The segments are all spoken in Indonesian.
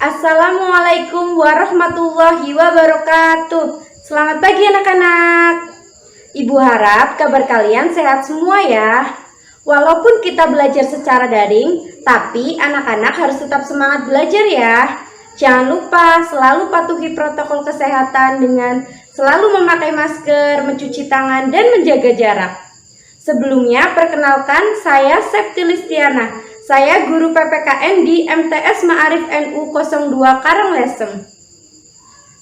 Assalamualaikum warahmatullahi wabarakatuh. Selamat pagi anak-anak. Ibu harap kabar kalian sehat semua ya. Walaupun kita belajar secara daring, tapi anak-anak harus tetap semangat belajar ya. Jangan lupa selalu patuhi protokol kesehatan dengan selalu memakai masker, mencuci tangan, dan menjaga jarak. Sebelumnya, perkenalkan saya Septi Listiana. Saya guru PPKN di MTS Ma'arif NU 02 Karanglesem.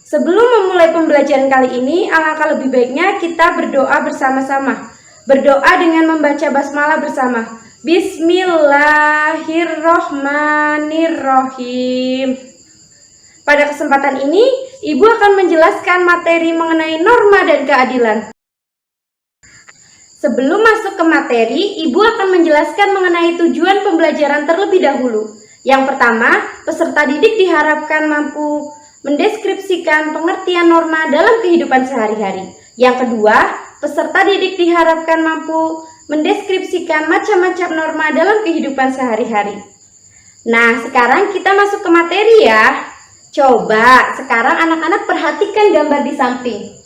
Sebelum memulai pembelajaran kali ini, alangkah lebih baiknya kita berdoa bersama-sama. Berdoa dengan membaca basmalah bersama. Bismillahirrohmanirrohim. Pada kesempatan ini, Ibu akan menjelaskan materi mengenai norma dan keadilan. Sebelum masuk ke materi, Ibu akan menjelaskan mengenai tujuan pembelajaran terlebih dahulu. Yang pertama, peserta didik diharapkan mampu mendeskripsikan pengertian norma dalam kehidupan sehari-hari. Yang kedua, peserta didik diharapkan mampu mendeskripsikan macam-macam norma dalam kehidupan sehari-hari. Nah, sekarang kita masuk ke materi ya. Coba sekarang anak-anak perhatikan gambar di samping.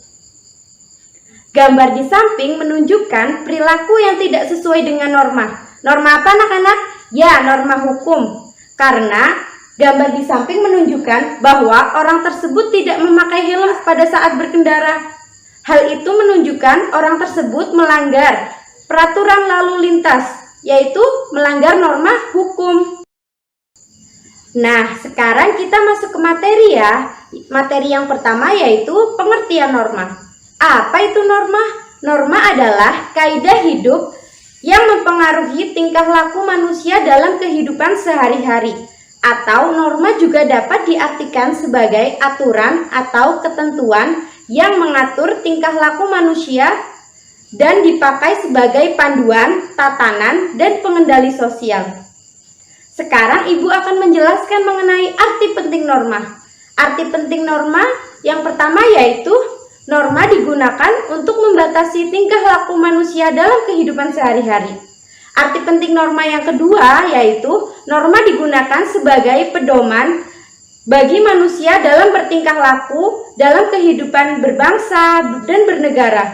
Gambar di samping menunjukkan perilaku yang tidak sesuai dengan norma. Norma apa anak-anak? Ya, norma hukum. Karena gambar di samping menunjukkan bahwa orang tersebut tidak memakai helm pada saat berkendara. Hal itu menunjukkan orang tersebut melanggar peraturan lalu lintas, yaitu melanggar norma hukum. Nah, sekarang kita masuk ke materi ya. Materi yang pertama yaitu pengertian norma. Apa itu norma? Norma adalah kaidah hidup yang mempengaruhi tingkah laku manusia dalam kehidupan sehari-hari. Atau norma juga dapat diartikan sebagai aturan atau ketentuan yang mengatur tingkah laku manusia dan dipakai sebagai panduan, tatanan, dan pengendali sosial. Sekarang Ibu akan menjelaskan mengenai arti penting norma. Arti penting norma yang pertama yaitu norma digunakan untuk membatasi tingkah laku manusia dalam kehidupan sehari-hari. Arti penting norma yang kedua yaitu norma digunakan sebagai pedoman bagi manusia dalam bertingkah laku dalam kehidupan berbangsa dan bernegara.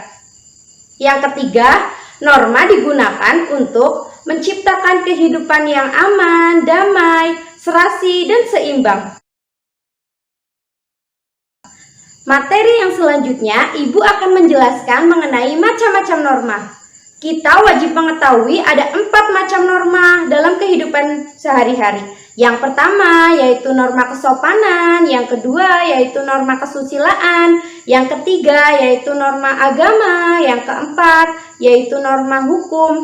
Yang ketiga, norma digunakan untuk menciptakan kehidupan yang aman, damai, serasi, dan seimbang. Materi yang selanjutnya, Ibu akan menjelaskan mengenai macam-macam norma. Kita wajib mengetahui ada 4 macam norma dalam kehidupan sehari-hari. Yang pertama yaitu norma kesopanan, yang kedua yaitu norma kesusilaan, yang ketiga yaitu norma agama, yang keempat yaitu norma hukum.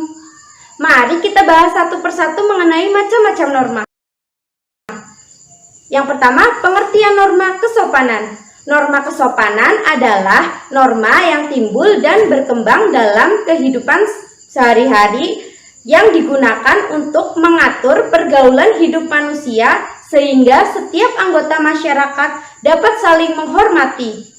Mari kita bahas satu persatu mengenai macam-macam norma. Yang pertama, pengertian norma kesopanan. Norma kesopanan adalah norma yang timbul dan berkembang dalam kehidupan sehari-hari yang digunakan untuk mengatur pergaulan hidup manusia sehingga setiap anggota masyarakat dapat saling menghormati.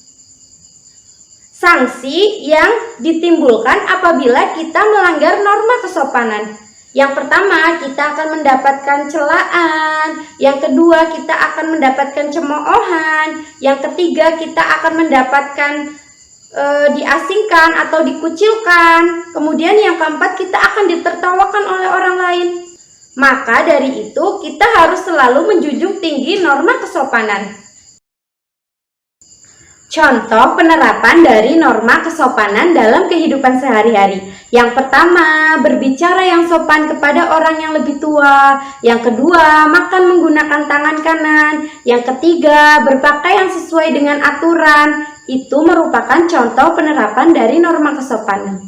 Sanksi yang ditimbulkan apabila kita melanggar norma kesopanan. Yang pertama, kita akan mendapatkan celaan. Yang kedua, kita akan mendapatkan cemoohan. Yang ketiga, kita akan mendapatkan diasingkan atau dikucilkan. Kemudian yang keempat, kita akan ditertawakan oleh orang lain. Maka dari itu, kita harus selalu menjunjung tinggi norma kesopanan. Contoh penerapan dari norma kesopanan dalam kehidupan sehari-hari. Yang pertama, berbicara yang sopan kepada orang yang lebih tua. Yang kedua, makan menggunakan tangan kanan. Yang ketiga, berpakaian sesuai dengan aturan. Itu merupakan contoh penerapan dari norma kesopanan.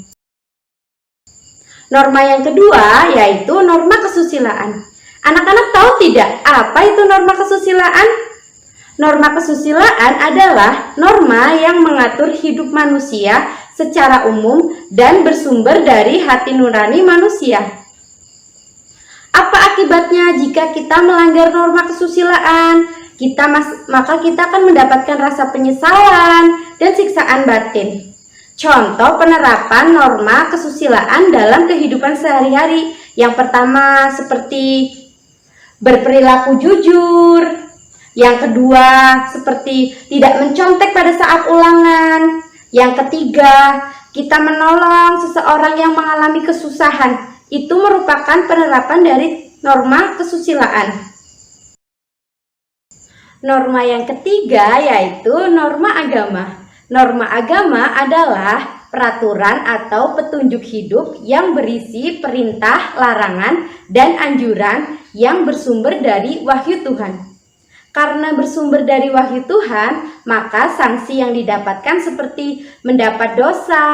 Norma yang kedua yaitu norma kesusilaan. Anak-anak tahu tidak apa itu norma kesusilaan? Norma kesusilaan adalah norma yang mengatur hidup manusia secara umum dan bersumber dari hati nurani manusia. Apa akibatnya jika kita melanggar norma kesusilaan? Maka kita akan mendapatkan rasa penyesalan dan siksaan batin. Contoh penerapan norma kesusilaan dalam kehidupan sehari-hari. Yang pertama seperti berperilaku jujur, Yang kedua, seperti tidak mencontek pada saat ulangan. Yang ketiga, kita menolong seseorang yang mengalami kesusahan. Itu merupakan penerapan dari norma kesusilaan. Norma yang ketiga yaitu norma agama. Norma agama adalah peraturan atau petunjuk hidup yang berisi perintah, larangan, dan anjuran yang bersumber dari wahyu Tuhan. Karena bersumber dari wahyu Tuhan, maka sanksi yang didapatkan seperti mendapat dosa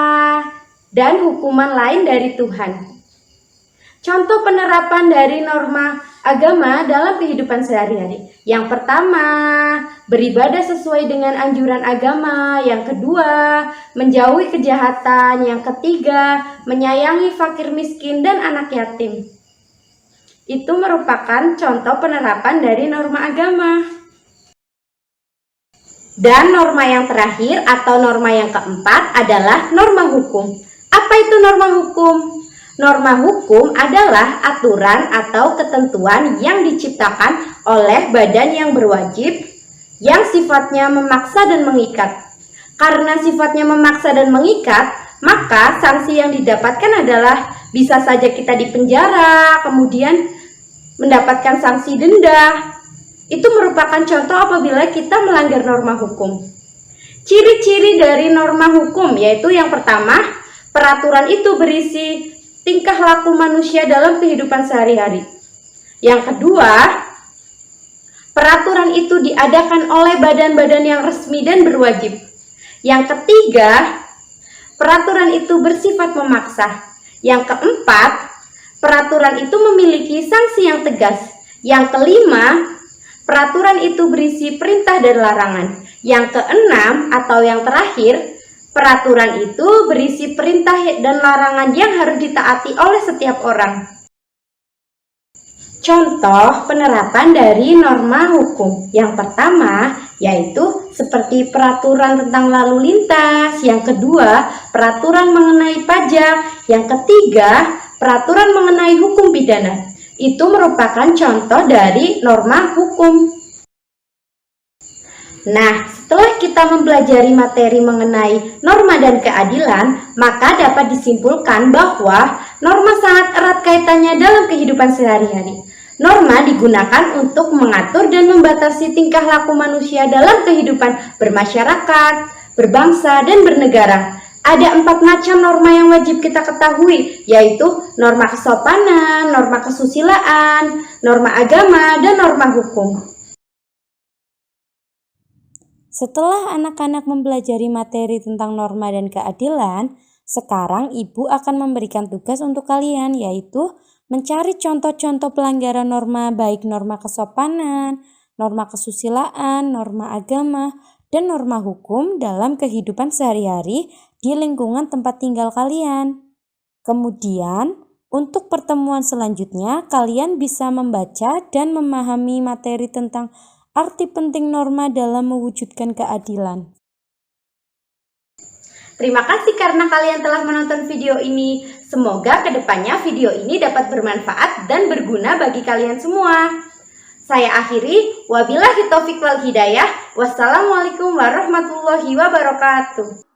dan hukuman lain dari Tuhan. Contoh penerapan dari norma agama dalam kehidupan sehari-hari. Yang pertama, beribadah sesuai dengan anjuran agama. Yang kedua, menjauhi kejahatan. Yang ketiga, menyayangi fakir miskin dan anak yatim. Itu merupakan contoh penerapan dari norma agama. Dan norma yang terakhir atau norma yang keempat adalah norma hukum. Apa itu norma hukum? Norma hukum adalah aturan atau ketentuan yang diciptakan oleh badan yang berwajib yang sifatnya memaksa dan mengikat. Karena sifatnya memaksa dan mengikat, maka sanksi yang didapatkan adalah bisa saja kita dipenjara, kemudian mendapatkan sanksi denda. Itu merupakan contoh apabila kita melanggar norma hukum. Ciri-ciri dari norma hukum yaitu yang pertama, peraturan itu berisi tingkah laku manusia dalam kehidupan sehari-hari. Yang kedua, peraturan itu diadakan oleh badan-badan yang resmi dan berwajib. Yang ketiga, peraturan itu bersifat memaksa. Yang keempat, peraturan itu memiliki sanksi yang tegas. Yang kelima, peraturan itu berisi perintah dan larangan. Yang keenam atau yang terakhir, peraturan itu berisi perintah dan larangan yang harus ditaati oleh setiap orang. Contoh penerapan dari norma hukum. Yang pertama yaitu seperti peraturan tentang lalu lintas. Yang kedua, peraturan mengenai pajak. Yang ketiga, peraturan mengenai hukum pidana. Itu merupakan contoh dari norma hukum. Nah, setelah kita mempelajari materi mengenai norma dan keadilan, maka dapat disimpulkan bahwa norma sangat erat kaitannya dalam kehidupan sehari-hari. Norma digunakan untuk mengatur dan membatasi tingkah laku manusia dalam kehidupan bermasyarakat, berbangsa, dan bernegara. Ada 4 macam norma yang wajib kita ketahui, yaitu norma kesopanan, norma kesusilaan, norma agama, dan norma hukum. Setelah anak-anak mempelajari materi tentang norma dan keadilan, sekarang ibu akan memberikan tugas untuk kalian, yaitu mencari contoh-contoh pelanggaran norma, baik norma kesopanan, norma kesusilaan, norma agama, dan norma hukum dalam kehidupan sehari-hari di lingkungan tempat tinggal kalian. Kemudian, untuk pertemuan selanjutnya, kalian bisa membaca dan memahami materi tentang arti penting norma dalam mewujudkan keadilan. Terima kasih karena kalian telah menonton video ini. Semoga kedepannya video ini dapat bermanfaat dan berguna bagi kalian semua. Saya akhiri, wabillahi taufiq wal hidayah. Wassalamualaikum warahmatullahi wabarakatuh.